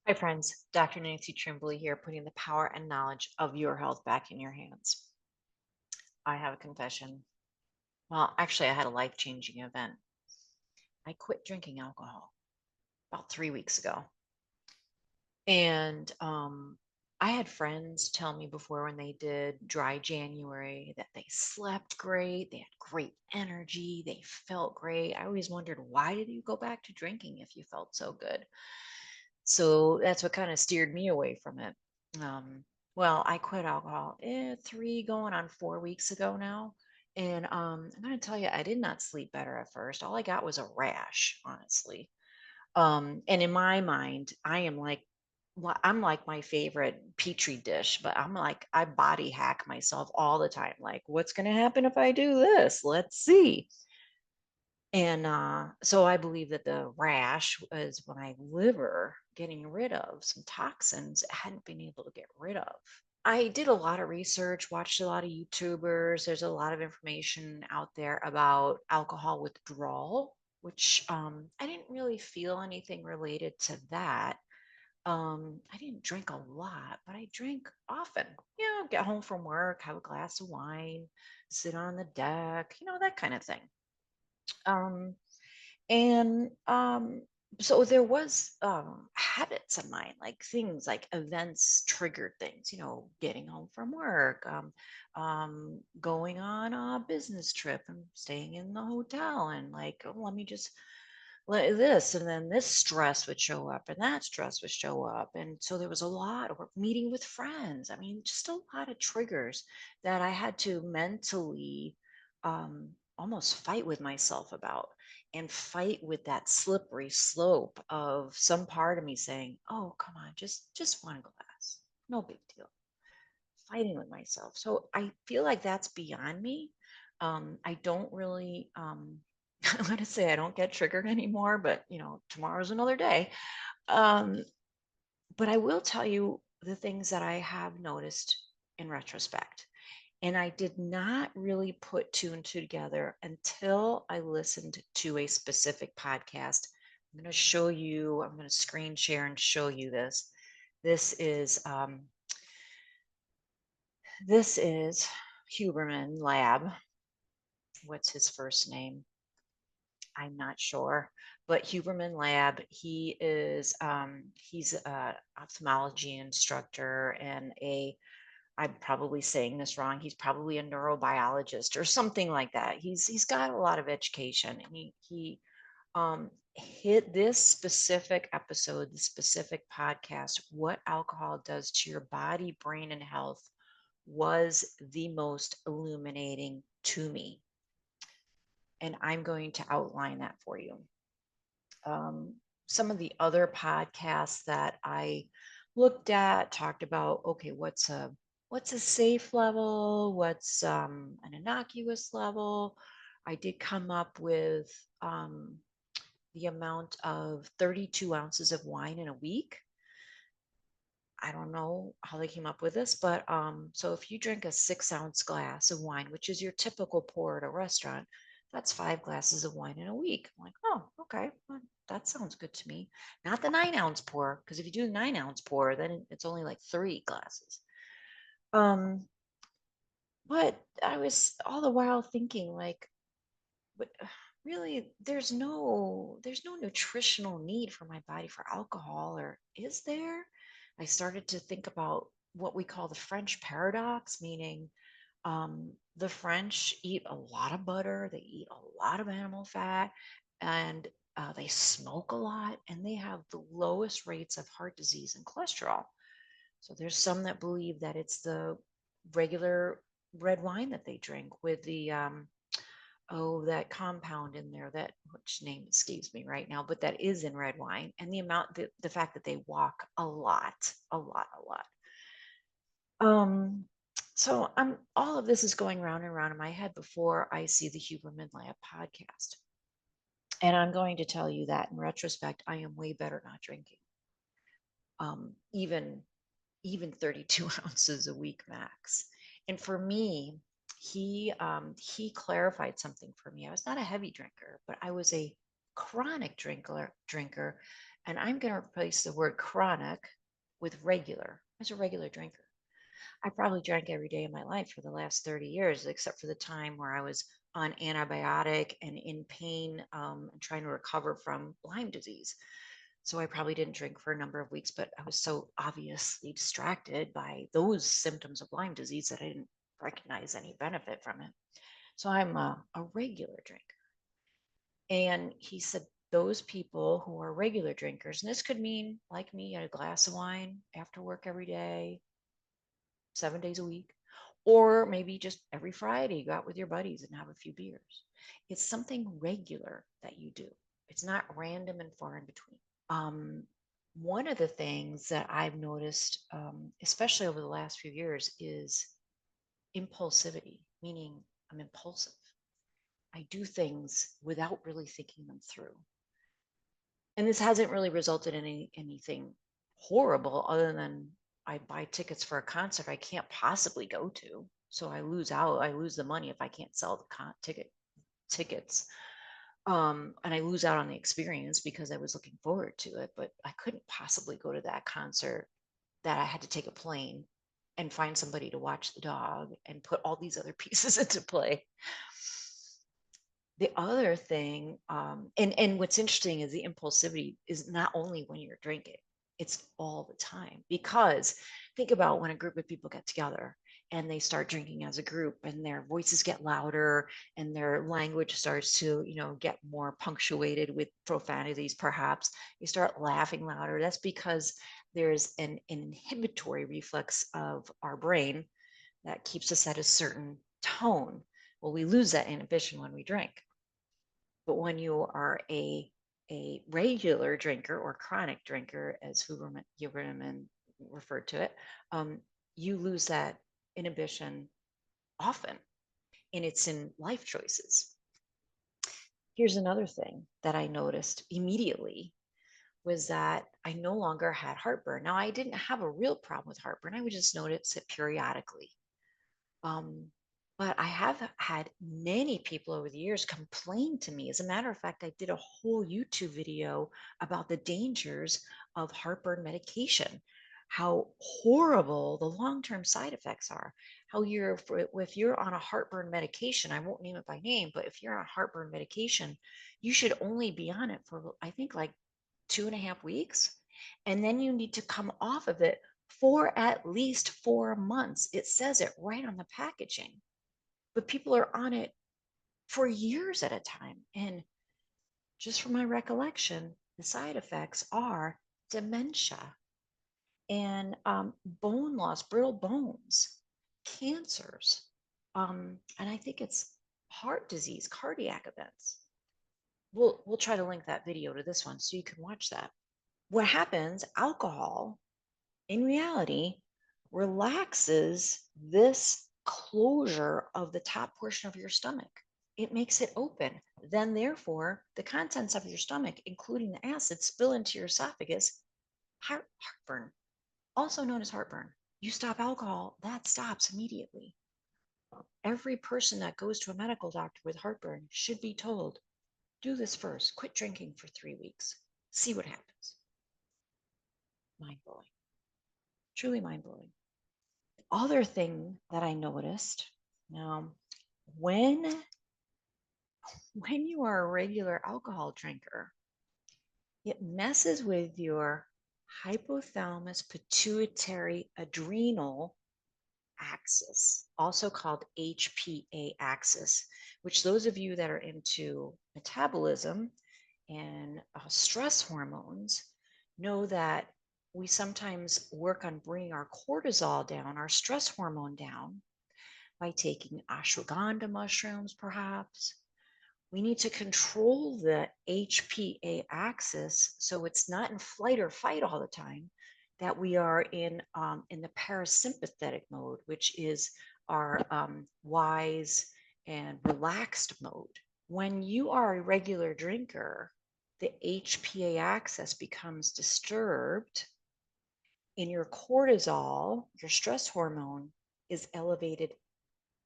Hi, friends. Dr. Nancy Trimbley here, putting the power and knowledge of your health back in your hands. I have a confession. Well, actually, I had a life changing event. I quit drinking alcohol about 3 weeks ago. And I had friends tell me before when they did dry January that they slept great, they had great energy, they felt great. I always wondered, why did you go back to drinking if you felt so good? So that's what kind of steered me away from it. Um, well, I quit alcohol 3 going on 4 weeks ago now. And I'm going to tell you, I did not sleep better at first. All I got was a rash, honestly. And in my mind, I'm like my favorite petri dish, but I'm like, I body hack myself all the time. Like, what's going to happen if I do this? Let's see. And so I believe that the rash was my liver getting rid of some toxins it hadn't been able to get rid of. I did a lot of research, watched a lot of YouTubers. There's a lot of information out there about alcohol withdrawal, which I didn't really feel anything related to that. I didn't drink a lot, but I drank often. Get home from work, have a glass of wine, sit on the deck, that kind of thing. Um, and so there was habits of mine, like things like events triggered things, getting home from work, going on a business trip and staying in the hotel and like, oh, let me just let this, and then this stress would show up and that stress would show up. And so there was a lot, or meeting with friends. I mean, just a lot of triggers that I had to mentally almost fight with myself about, and fight with that slippery slope of some part of me saying, oh, come on, just one glass, no big deal. Fighting with myself. So I feel like that's beyond me. I don't really I'm going to say I don't get triggered anymore, but tomorrow's another day. um, but I will tell you the things that I have noticed in retrospect. And I did not really put two and two together until I listened to a specific podcast. I'm going to show you, I'm going to screen share and show you this. This is this is Huberman Lab. What's his first name? I'm not sure, but Huberman Lab. He's a ophthalmology instructor and I'm probably saying this wrong. He's probably a neurobiologist or something like that. He's got a lot of education, and he hit this specific episode, the specific podcast, what alcohol does to your body, brain, and health, was the most illuminating to me. And I'm going to outline that for you. Um, some of the other podcasts that I looked at talked about, okay, what's a safe level, what's an innocuous level. I did come up with the amount of 32 ounces of wine in a week. I don't know how they came up with this, but so if you drink a 6 ounce glass of wine, which is your typical pour at a restaurant, that's 5 glasses of wine in a week. I'm like, oh, okay, well, that sounds good to me. Not the 9 ounce pour, because if you do the 9 ounce pour, then it's only like 3 glasses. Um, but I was all the while thinking, like, but really, there's no nutritional need for my body for alcohol, or is there? I started to think about what we call the French paradox, meaning the French eat a lot of butter, they eat a lot of animal fat, and they smoke a lot, and they have the lowest rates of heart disease and cholesterol. So there's some that believe that it's the regular red wine that they drink with the that compound in there, that which name escapes me right now, but that is in red wine, and the fact that they walk a lot, a lot, a lot. Um, so I'm all of this is going round and round in my head before I see the Huberman Lab podcast. And I'm going to tell you that in retrospect, I am way better not drinking. Even 32 ounces a week max. And for me, he clarified something for me. I was not a heavy drinker, but I was a chronic drinker, And I'm going to replace the word chronic with regular. As a regular drinker, I probably drank every day of my life for the last 30 years, except for the time where I was on antibiotic and in pain and trying to recover from Lyme disease. So I probably didn't drink for a number of weeks, but I was so obviously distracted by those symptoms of Lyme disease that I didn't recognize any benefit from it. So I'm a regular drinker. And he said, those people who are regular drinkers, and this could mean like me, a glass of wine after work every day, 7 days a week, or maybe just every Friday, you go out with your buddies and have a few beers. It's something regular that you do. It's not random and far in between. Um, One of the things that I've noticed, especially over the last few years, is impulsivity, meaning I'm impulsive. I do things without really thinking them through. And this hasn't really resulted in anything horrible other than I buy tickets for a concert I can't possibly go to. So I lose out. I lose the money if I can't sell the tickets. And I lose out on the experience because I was looking forward to it, but I couldn't possibly go to that concert that I had to take a plane and find somebody to watch the dog and put all these other pieces into play. The other thing, and what's interesting is the impulsivity is not only when you're drinking, it's all the time. Because think about when a group of people get together and they start drinking as a group and their voices get louder and their language starts to, get more punctuated with profanities, perhaps. You start laughing louder. That's because there's an inhibitory reflex of our brain that keeps us at a certain tone. Well, we lose that inhibition when we drink. But when you are a regular drinker or chronic drinker, as Huberman referred to it, you lose that inhibition often, and it's in life choices. Here's another thing that I noticed immediately was that I no longer had heartburn. Now, I didn't have a real problem with heartburn. I would just notice it periodically. Um, but I have had many people over the years complain to me. As a matter of fact, I did a whole YouTube video about the dangers of heartburn medication, how horrible the long-term side effects are, how if you're on a heartburn medication, I won't name it by name, but if you're on a heartburn medication, you should only be on it for, I think, like 2.5 weeks. And then you need to come off of it for at least 4 months. It says it right on the packaging. But people are on it for years at a time. And just from my recollection, the side effects are dementia and bone loss, brittle bones, cancers, and I think it's heart disease, cardiac events. We'll try to link that video to this one so you can watch that. What happens, alcohol in reality relaxes this closure of the top portion of your stomach. It makes it open. Then, therefore, the contents of your stomach, including the acid, spill into your esophagus. Heartburn, also known as heartburn. You stop alcohol, that stops immediately. Every person that goes to a medical doctor with heartburn should be told, do this first. Quit drinking for 3 weeks. See what happens. Mind blowing. Truly mind blowing. Other thing that I noticed now, when you are a regular alcohol drinker, it messes with your hypothalamus pituitary adrenal axis, also called HPA axis, which those of you that are into metabolism and stress hormones know that we sometimes work on bringing our cortisol down, our stress hormone down, by taking ashwagandha mushrooms, perhaps. We need to control the HPA axis so it's not in flight or fight all the time, that we are in the parasympathetic mode, which is our wise and relaxed mode. When you are a regular drinker, the HPA axis becomes disturbed and your cortisol, your stress hormone, is elevated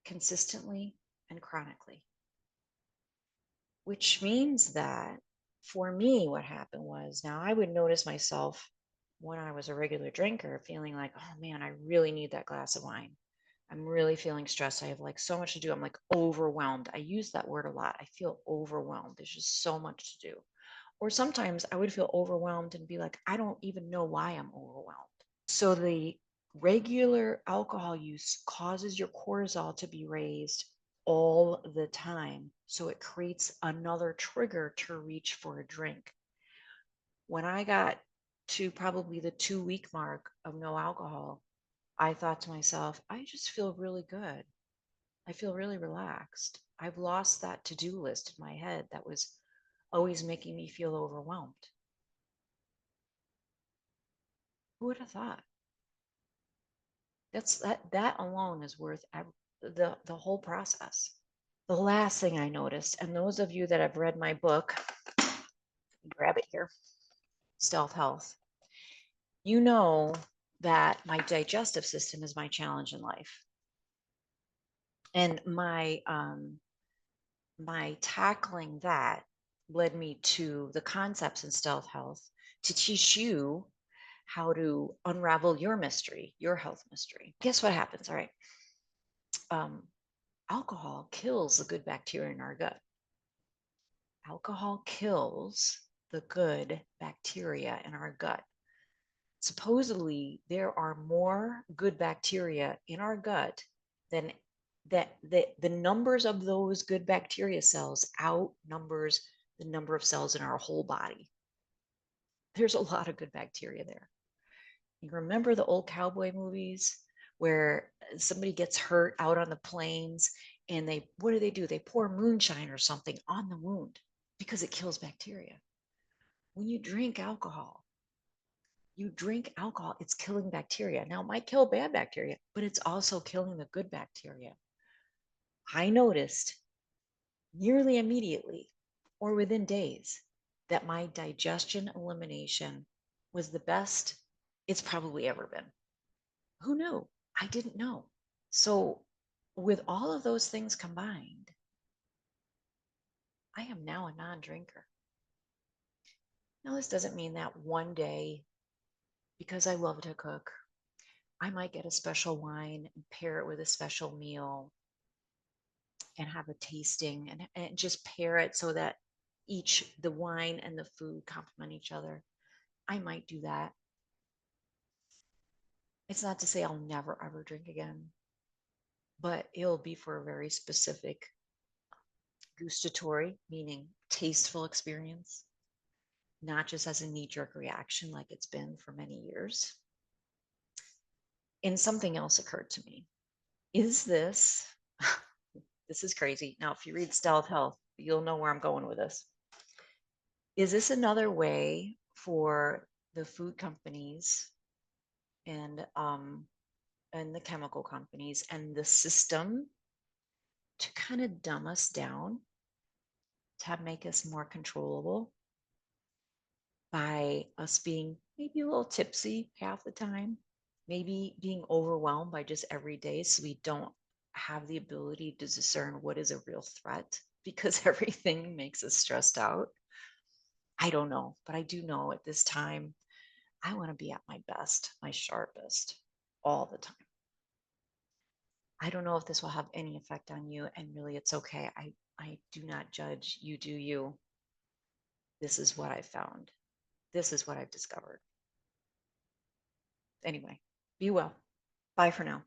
consistently and chronically, which means that For me, what happened was now I would notice myself when I was a regular drinker feeling like, oh man, I really need that glass of wine. I'm really feeling stressed. I have like so much to do. I'm like overwhelmed. I use that word a lot. I feel overwhelmed. There's just so much to do. Or sometimes I would feel overwhelmed and be like, I don't even know why I'm overwhelmed. So the regular alcohol use causes your cortisol to be raised all the time. So it creates another trigger to reach for a drink. When I got to probably the 2 week mark of no alcohol, I thought to myself, I just feel really good. I feel really relaxed. I've lost that to do list in my head that was always making me feel overwhelmed. Who would have thought? That alone is worth the whole process. The last thing I noticed, and those of you that have read my book, grab it here, Stealth Health, you know that my digestive system is my challenge in life. And my tackling that led me to the concepts in Stealth Health to teach you how to unravel your mystery, your health mystery. Guess what happens? All right. Um, Alcohol kills the good bacteria in our gut. Alcohol kills the good bacteria in our gut. Supposedly, there are more good bacteria in our gut than that the numbers of those good bacteria cells outnumbers the number of cells in our whole body. There's a lot of good bacteria there. You remember the old cowboy movies where somebody gets hurt out on the plains and they what do? They pour moonshine or something on the wound because it kills bacteria. When you drink alcohol, it's killing bacteria. Now, it might kill bad bacteria, but it's also killing the good bacteria. I noticed nearly immediately or within days that my digestion elimination was the best it's probably ever been. Who knew? I didn't know. So, with all of those things combined, I am now a non drinker. Now, this doesn't mean that one day, because I love to cook, I might get a special wine and pair it with a special meal and have a tasting and just pair it so that the wine and the food complement each other. I might do that. It's not to say I'll never ever drink again, but it'll be for a very specific gustatory, meaning tasteful experience, not just as a knee jerk reaction like it's been for many years. And something else occurred to me. Is this, this is crazy. Now, if you read Stealth Health, you'll know where I'm going with this. Is this another way for the food companies and the chemical companies and the system to kind of dumb us down, to make us more controllable by us being maybe a little tipsy half the time, maybe being overwhelmed by just every day so we don't have the ability to discern what is a real threat because everything makes us stressed out? I don't know, but I do know at this time I want to be at my best, my sharpest all the time. I don't know if this will have any effect on you, and really it's okay. I do not judge. You do you. This is what I found. This is what I've discovered. Anyway, be well. Bye for now.